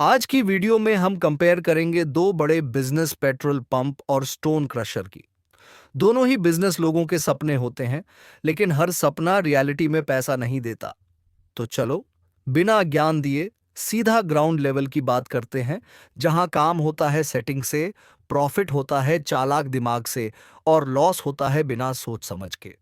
आज की वीडियो में हम कंपेयर करेंगे दो बड़े बिजनेस पेट्रोल पंप और स्टोन क्रशर की। दोनों ही बिजनेस लोगों के सपने होते हैं, लेकिन हर सपना रियलिटी में पैसा नहीं देता। तो चलो, बिना ज्ञान दिए सीधा ग्राउंड लेवल की बात करते हैं, जहां काम होता है सेटिंग से, प्रॉफिट होता है चालाक दिमाग से, और लॉस होता है बिना सोच समझ के।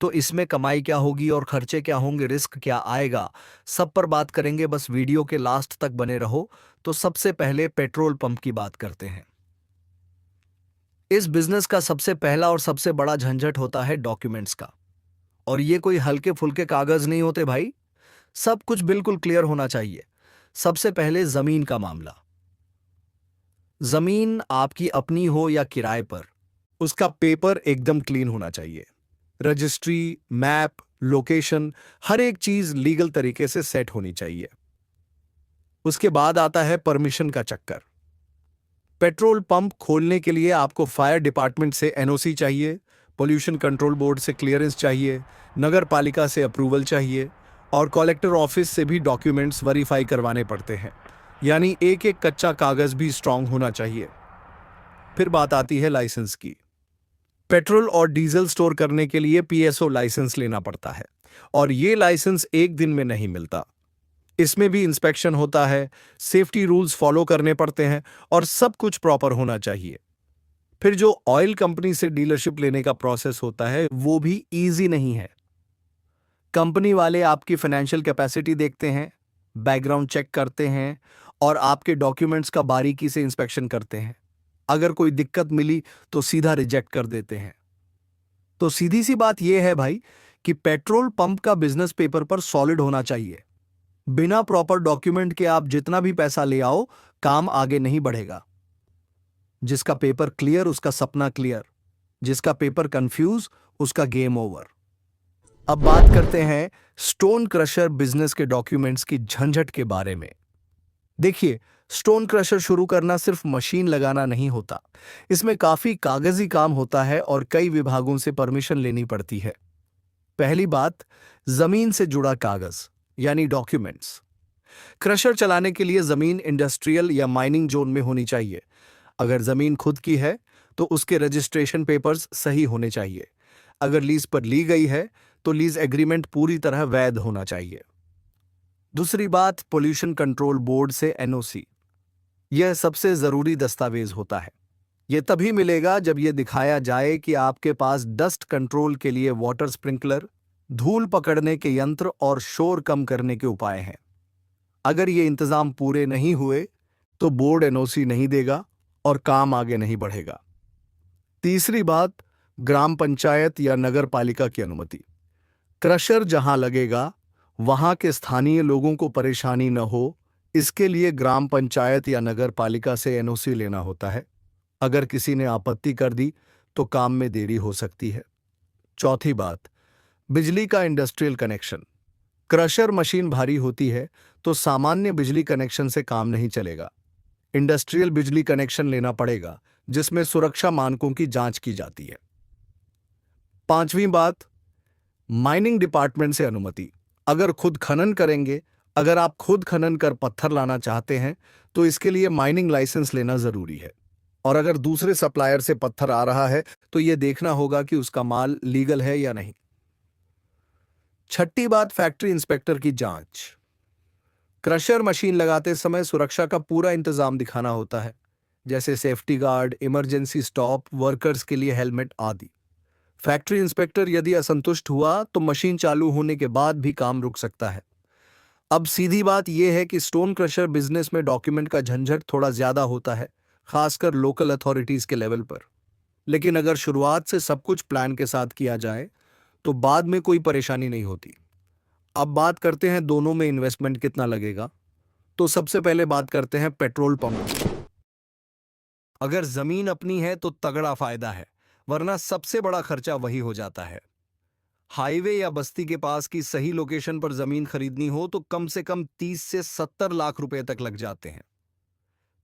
तो इसमें कमाई क्या होगी और खर्चे क्या होंगे, रिस्क क्या आएगा, सब पर बात करेंगे। बस वीडियो के लास्ट तक बने रहो। तो सबसे पहले पेट्रोल पंप की बात करते हैं। इस बिजनेस का सबसे पहला और सबसे बड़ा झंझट होता है डॉक्यूमेंट्स का। और ये कोई हल्के फुल्के कागज नहीं होते भाई, सब कुछ बिल्कुल क्लियर होना चाहिए। सबसे पहले जमीन का मामला। जमीन आपकी अपनी हो या किराए पर, उसका पेपर एकदम क्लीन होना चाहिए। रजिस्ट्री, मैप, लोकेशन, हर एक चीज लीगल तरीके से सेट होनी चाहिए। उसके बाद आता है परमिशन का चक्कर। पेट्रोल पंप खोलने के लिए आपको फायर डिपार्टमेंट से एनओसी चाहिए, पोल्यूशन कंट्रोल बोर्ड से क्लियरेंस चाहिए, नगर पालिका से अप्रूवल चाहिए, और कलेक्टर ऑफिस से भी डॉक्यूमेंट्स वेरीफाई करवाने पड़ते हैं। यानी एक एक कच्चा कागज भी स्ट्रांग होना चाहिए। फिर बात आती है लाइसेंस की। पेट्रोल और डीजल स्टोर करने के लिए पीएसओ लाइसेंस लेना पड़ता है, और ये लाइसेंस एक दिन में नहीं मिलता। इसमें भी इंस्पेक्शन होता है, सेफ्टी रूल्स फॉलो करने पड़ते हैं, और सब कुछ प्रॉपर होना चाहिए। फिर जो ऑयल कंपनी से डीलरशिप लेने का प्रोसेस होता है, वो भी इजी नहीं है। कंपनी वाले आपकी फाइनेंशियल कैपेसिटी देखते हैं, बैकग्राउंड चेक करते हैं, और आपके डॉक्यूमेंट्स का बारीकी से इंस्पेक्शन करते हैं। अगर कोई दिक्कत मिली तो सीधा रिजेक्ट कर देते हैं। तो सीधी सी बात यह है भाई, कि पेट्रोल पंप का बिजनेस पेपर पर सॉलिड होना चाहिए। बिना प्रॉपर डॉक्यूमेंट के आप जितना भी पैसा ले आओ, काम आगे नहीं बढ़ेगा। जिसका पेपर क्लियर उसका सपना क्लियर, जिसका पेपर कंफ्यूज उसका गेम ओवर। अब बात करते हैं स्टोन क्रशर बिजनेस के डॉक्यूमेंट्स की झंझट के बारे में। देखिए, स्टोन क्रशर शुरू करना सिर्फ मशीन लगाना नहीं होता। इसमें काफी कागजी काम होता है और कई विभागों से परमिशन लेनी पड़ती है। पहली बात, जमीन से जुड़ा कागज यानी डॉक्यूमेंट्स। क्रशर चलाने के लिए जमीन इंडस्ट्रियल या माइनिंग जोन में होनी चाहिए। अगर जमीन खुद की है तो उसके रजिस्ट्रेशन पेपर्स सही होने चाहिए। अगर लीज पर ली गई है तो लीज एग्रीमेंट पूरी तरह वैध होना चाहिए। दूसरी बात, पोल्यूशन कंट्रोल बोर्ड से एनओसी। यह सबसे जरूरी दस्तावेज होता है। यह तभी मिलेगा जब यह दिखाया जाए कि आपके पास डस्ट कंट्रोल के लिए वाटर स्प्रिंकलर, धूल पकड़ने के यंत्र और शोर कम करने के उपाय हैं। अगर ये इंतजाम पूरे नहीं हुए तो बोर्ड एनओसी नहीं देगा और काम आगे नहीं बढ़ेगा। तीसरी बात, ग्राम पंचायत या नगर पालिका की अनुमति। क्रशर जहां लगेगा वहां के स्थानीय लोगों को परेशानी न हो, इसके लिए ग्राम पंचायत या नगर पालिका से एनओसी लेना होता है। अगर किसी ने आपत्ति कर दी तो काम में देरी हो सकती है। चौथी बात, बिजली का इंडस्ट्रियल कनेक्शन। क्रशर मशीन भारी होती है तो सामान्य बिजली कनेक्शन से काम नहीं चलेगा। इंडस्ट्रियल बिजली कनेक्शन लेना पड़ेगा, जिसमें सुरक्षा मानकों की जांच की जाती है। पांचवी बात, माइनिंग डिपार्टमेंट से अनुमति। अगर खुद खनन करेंगे, अगर आप खुद खनन कर पत्थर लाना चाहते हैं तो इसके लिए माइनिंग लाइसेंस लेना जरूरी है। और अगर दूसरे सप्लायर से पत्थर आ रहा है तो यह देखना होगा कि उसका माल लीगल है या नहीं। छठी बात, फैक्ट्री इंस्पेक्टर की जांच। क्रशर मशीन लगाते समय सुरक्षा का पूरा इंतजाम दिखाना होता है, जैसे safety guard, emergency stop, workers के लिए हेलमेट आदि। फैक्ट्री इंस्पेक्टर यदि असंतुष्ट हुआ तो मशीन चालू होने के बाद भी काम रुक सकता है। अब सीधी बात यह है कि स्टोन क्रशर बिजनेस में डॉक्यूमेंट का झंझट थोड़ा ज्यादा होता है, खासकर लोकल अथॉरिटीज के लेवल पर। लेकिन अगर शुरुआत से सब कुछ प्लान के साथ किया जाए तो बाद में कोई परेशानी नहीं होती। अब बात करते हैं दोनों में इन्वेस्टमेंट कितना लगेगा। तो सबसे पहले बात करते हैं पेट्रोल पंप की। अगर जमीन अपनी है तो तगड़ा फायदा है, वरना सबसे बड़ा खर्चा वही हो जाता है। हाईवे या बस्ती के पास की सही लोकेशन पर जमीन खरीदनी हो तो कम से कम 30 से 70 लाख रुपए तक लग जाते हैं।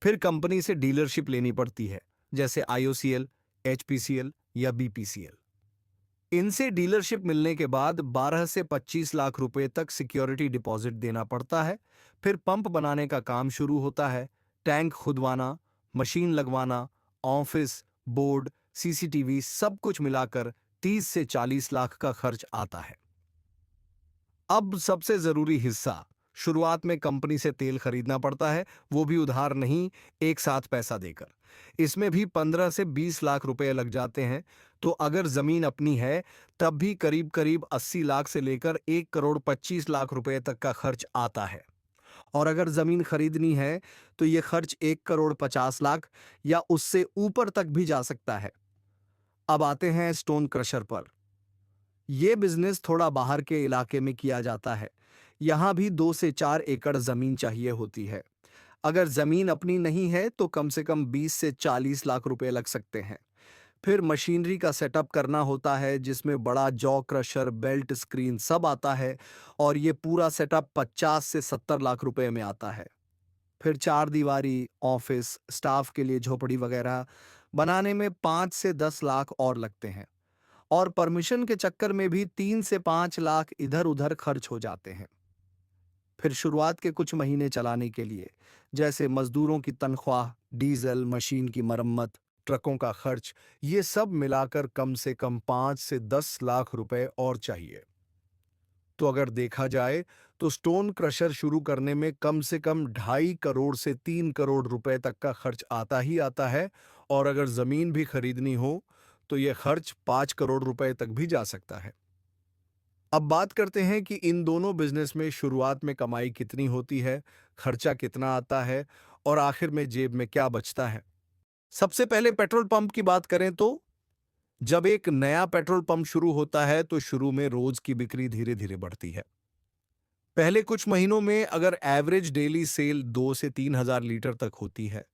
फिर कंपनी से डीलरशिप लेनी पड़ती है, जैसे आईओसीएल, एचपीसीएल या बीपीसीएल। इनसे डीलरशिप मिलने के बाद 12 से 25 लाख रुपए तक सिक्योरिटी डिपॉजिट देना पड़ता है। फिर पंप बनाने का काम शुरू होता है। टैंक खुदवाना, मशीन लगवाना, ऑफिस, बोर्ड, सीसीटीवी सब कुछ मिलाकर 30 से 40 लाख का खर्च आता है। अब सबसे जरूरी हिस्सा, शुरुआत में कंपनी से तेल खरीदना पड़ता है, वो भी उधार नहीं, एक साथ पैसा देकर। इसमें भी 15 से 20 लाख रुपए लग जाते हैं। तो अगर जमीन अपनी है तब भी करीब करीब 80 लाख से लेकर 1 करोड़ 25 लाख रुपए तक का खर्च आता है। और अगर जमीन खरीदनी है तो ये खर्च 1 करोड़ 50 लाख या उससे ऊपर तक भी जा सकता है। अब आते हैं स्टोन क्रशर पर। ये बिजनेस थोड़ा बाहर के इलाके में किया जाता है। यहाँ भी 2 से 4 एकड़ जमीन चाहिए होती है। अगर जमीन अपनी नहीं है तो कम से कम 20 से 40 लाख रुपए लग सकते हैं। फिर मशीनरी का सेटअप करना होता है जिसमें बड़ा जॉ क्रशर, बेल्ट स्क्रीन सब आता है और ये पूरा सेटअप 50 से 70 लाख रुपए में आता है। फिर चार दीवारी, ऑफिस, स्टाफ के लिए झोपड़ी वगैरह बनाने में 5 से 10 लाख और लगते हैं। और परमिशन के चक्कर में भी 3 से 5 लाख इधर उधर खर्च हो जाते हैं। फिर शुरुआत के कुछ महीने चलाने के लिए, जैसे मजदूरों की तनख्वाह, डीजल, मशीन की मरम्मत, ट्रकों का खर्च, ये सब मिलाकर कम से कम 5 से 10 लाख रुपए और चाहिए। तो अगर देखा जाए तो स्टोन क्रशर शुरू करने में कम से कम 2.5 करोड़ से 3 करोड़ रुपए तक का खर्च आता ही आता है। और अगर जमीन भी खरीदनी हो तो यह खर्च 5 करोड़ रुपए तक भी जा सकता है। अब बात करते हैं कि इन दोनों बिजनेस में शुरुआत में कमाई कितनी होती है, खर्चा कितना आता है और आखिर में जेब में क्या बचता है। सबसे पहले पेट्रोल पंप की बात करें तो जब एक नया पेट्रोल पंप शुरू होता है तो शुरू में रोज की बिक्री धीरे धीरे बढ़ती है। पहले कुछ महीनों में अगर एवरेज डेली सेल 2 से 3 हजार लीटर तक होती है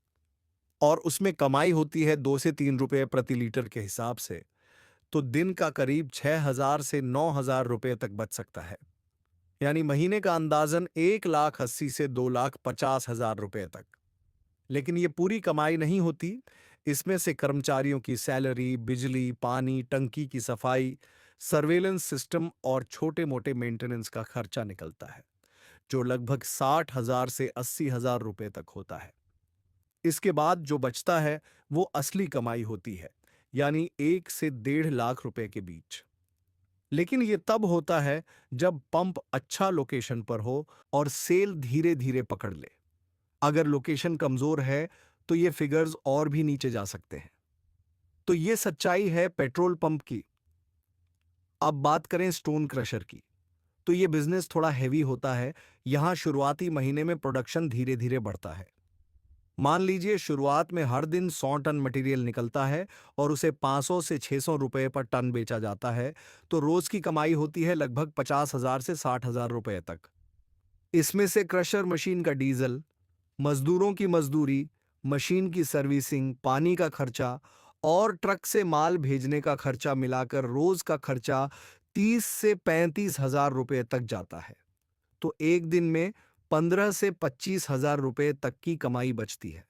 और उसमें कमाई होती है 2 से 3 रुपए प्रति लीटर के हिसाब से, तो दिन का करीब 6,000 से 9,000 रुपए तक बच सकता है। यानी महीने का अंदाजन 1,80,000 से 2,50,000 रुपए तक। लेकिन ये पूरी कमाई नहीं होती। इसमें से कर्मचारियों की सैलरी, बिजली, पानी, टंकी की सफाई, सर्वेलेंस सिस्टम और छोटे मोटे मेंटेनेंस का खर्चा निकलता है, जो लगभग 60,000 से 80,000 रुपए तक होता है। इसके बाद जो बचता है वो असली कमाई होती है, यानी 1 से 1.5 लाख रुपए के बीच। लेकिन ये तब होता है जब पंप अच्छा लोकेशन पर हो और सेल धीरे धीरे पकड़ ले। अगर लोकेशन कमजोर है तो ये फिगर्स और भी नीचे जा सकते हैं। तो ये सच्चाई है पेट्रोल पंप की। अब बात करें स्टोन क्रशर की, तो ये बिजनेस थोड़ा हैवी होता है। यहां शुरुआती महीने में प्रोडक्शन धीरे धीरे बढ़ता है। मान लीजिए शुरुआत में हर दिन 100 टन मटेरियल निकलता है और उसे 500 से 600 रुपए पर टन बेचा जाता है, तो रोज की कमाई होती है लगभग 50,000 से 60,000 रुपए तक। इसमें से क्रशर मशीन का डीजल, मजदूरों की मजदूरी, मशीन की सर्विसिंग, पानी का खर्चा और ट्रक से माल भेजने का खर्चा मिलाकर रोज का खर्चा 30 से 35,000 रुपए तक जाता है। तो एक दिन में 15 से 25,000 रुपए तक की कमाई बचती है,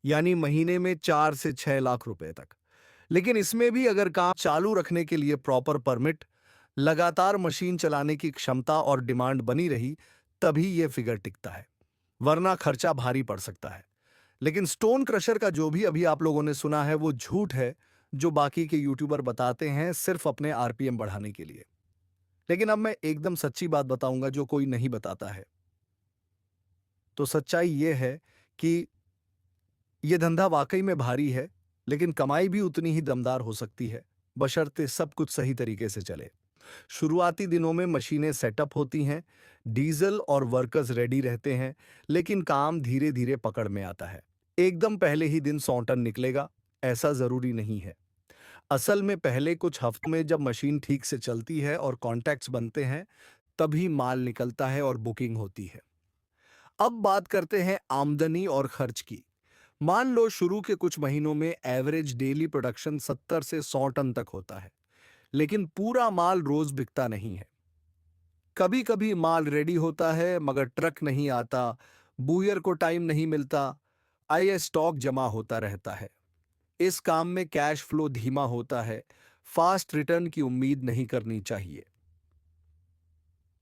यानी महीने में 4 से 6 लाख रुपए तक। लेकिन इसमें भी अगर काम चालू रखने के लिए प्रॉपर परमिट, लगातार मशीन चलाने की क्षमता और डिमांड बनी रही, तभी यह फिगर टिकता है, वरना खर्चा भारी पड़ सकता है। लेकिन स्टोन क्रशर का जो भी अभी आप लोगों ने सुना है वो झूठ है, जो बाकी के यूट्यूबर बताते हैं सिर्फ अपने आरपीएम बढ़ाने के लिए। लेकिन अब मैं एकदम सच्ची बात बताऊंगा जो कोई नहीं बताता है। तो सच्चाई ये है कि ये धंधा वाकई में भारी है, लेकिन कमाई भी उतनी ही दमदार हो सकती है, बशर्ते सब कुछ सही तरीके से चले। शुरुआती दिनों में मशीनें सेटअप होती हैं, डीजल और वर्कर्स रेडी रहते हैं, लेकिन काम धीरे धीरे पकड़ में आता है। एकदम पहले ही दिन 100 टन निकलेगा ऐसा जरूरी नहीं है। असल में पहले कुछ हफ्तों में जब मशीन ठीक से चलती है और कॉन्टैक्ट्स बनते हैं, तभी माल निकलता है और बुकिंग होती है। अब बात करते हैं आमदनी और खर्च की। मान लो शुरू के कुछ महीनों में एवरेज डेली प्रोडक्शन 70 से 100 टन तक होता है, लेकिन पूरा माल रोज बिकता नहीं है। कभी कभी माल रेडी होता है मगर ट्रक नहीं आता, बुयर को टाइम नहीं मिलता, आइए स्टॉक जमा होता रहता है। इस काम में कैश फ्लो धीमा होता है, फास्ट रिटर्न की उम्मीद नहीं करनी चाहिए।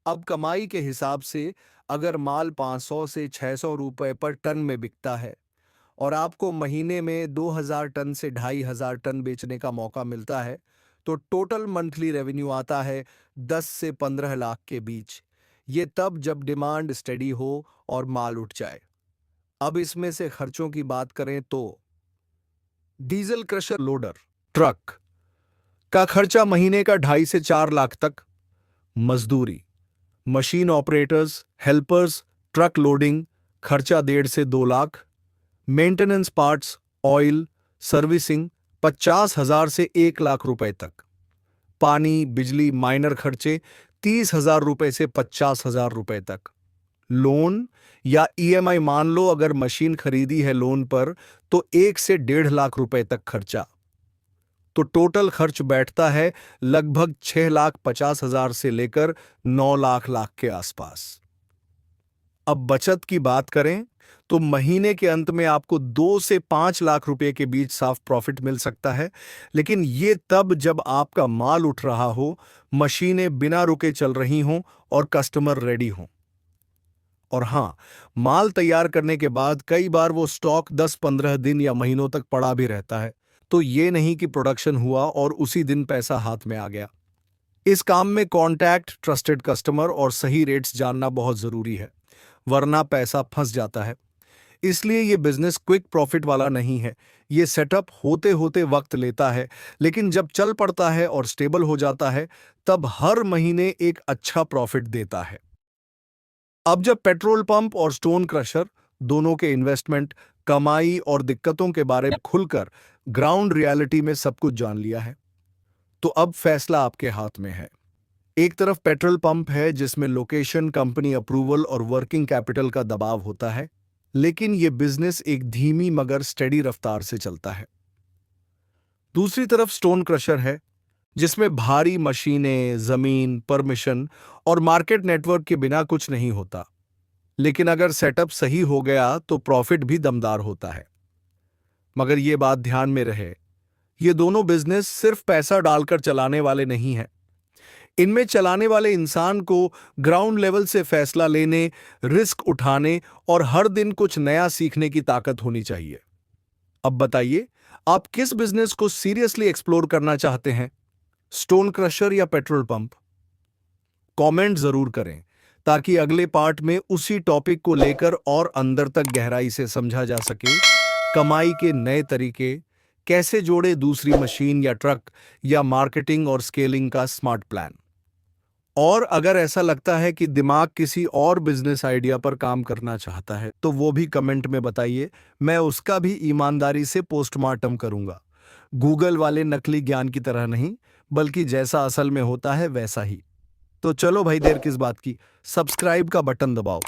अब कमाई के हिसाब से अगर माल 500 से 600 रुपए पर टन में बिकता है और आपको महीने में 2000 टन से 2500 टन बेचने का मौका मिलता है, तो टोटल मंथली रेवेन्यू आता है 10 से 15 लाख के बीच। ये तब जब डिमांड स्टेडी हो और माल उठ जाए। अब इसमें से खर्चों की बात करें तो डीजल क्रशर लोडर ट्रक का खर्चा महीने का 2.5 से 4 लाख तक, मजदूरी, machine operators, helpers, truck loading खर्चा 1.5 से 2 lakh, maintenance parts, oil, servicing 50,000 से 1 लाख रुपए तक, पानी बिजली माइनर खर्चे 30,000 रुपए से 50,000 रुपए तक, लोन या ईएमआई मान लो अगर मशीन खरीदी है लोन पर तो 1 से 1.5 लाख रुपए तक खर्चा। तो टोटल खर्च बैठता है लगभग 6,50,000 से लेकर 9 लाख के आसपास। अब बचत की बात करें तो महीने के अंत में आपको 2 से 5 लाख रुपए के बीच साफ प्रॉफिट मिल सकता है, लेकिन ये तब जब आपका माल उठ रहा हो, मशीनें बिना रुके चल रही हों और कस्टमर रेडी हों। और हां, माल तैयार करने के बाद कई बार वो स्टॉक 10-15 दिन या महीनों तक पड़ा भी रहता है, तो ये नहीं कि प्रोडक्शन हुआ और उसी दिन पैसा हाथ में आ गया। इस काम में कॉन्टैक्ट, ट्रस्टेड कस्टमर और सही रेट्स जानना बहुत जरूरी है, वरना पैसा फंस जाता है। इसलिए ये बिजनेस क्विक प्रॉफिट वाला नहीं है। ये सेटअप होते होते वक्त लेता है, लेकिन जब चल पड़ता है और स्टेबल हो जाता है, तब हर महीने एक अच्छा प्रॉफिट देता है। अब जब पेट्रोल पंप और स्टोन क्रशर दोनों के इन्वेस्टमेंट, कमाई और दिक्कतों के बारे में खुलकर ग्राउंड रियलिटी में सब कुछ जान लिया है, तो अब फैसला आपके हाथ में है। एक तरफ पेट्रोल पंप है जिसमें लोकेशन, कंपनी अप्रूवल और वर्किंग कैपिटल का दबाव होता है, लेकिन यह बिजनेस एक धीमी मगर स्टेडी रफ्तार से चलता है। दूसरी तरफ स्टोन क्रशर है जिसमें भारी मशीनें, जमीन, परमिशन और मार्केट नेटवर्क के बिना कुछ नहीं होता, लेकिन अगर सेटअप सही हो गया तो प्रॉफिट भी दमदार होता है। मगर यह बात ध्यान में रहे, ये दोनों बिजनेस सिर्फ पैसा डालकर चलाने वाले नहीं हैं। इनमें चलाने वाले इंसान को ग्राउंड लेवल से फैसला लेने, रिस्क उठाने और हर दिन कुछ नया सीखने की ताकत होनी चाहिए। अब बताइए, आप किस बिजनेस को सीरियसली एक्सप्लोर करना चाहते हैं, स्टोन क्रशर या पेट्रोल पंप? कमेंट जरूर करें ताकि अगले पार्ट में उसी टॉपिक को लेकर और अंदर तक गहराई से समझा जा सके। कमाई के नए तरीके कैसे जोड़े, दूसरी मशीन या ट्रक, या मार्केटिंग और स्केलिंग का स्मार्ट प्लान। और अगर ऐसा लगता है कि दिमाग किसी और बिजनेस आइडिया पर काम करना चाहता है तो वो भी कमेंट में बताइए, मैं उसका भी ईमानदारी से पोस्टमार्टम करूंगा। गूगल वाले नकली ज्ञान की तरह नहीं, बल्कि जैसा असल में होता है वैसा ही। तो चलो भाई, देर किस बात की, सब्सक्राइब का बटन दबाओ।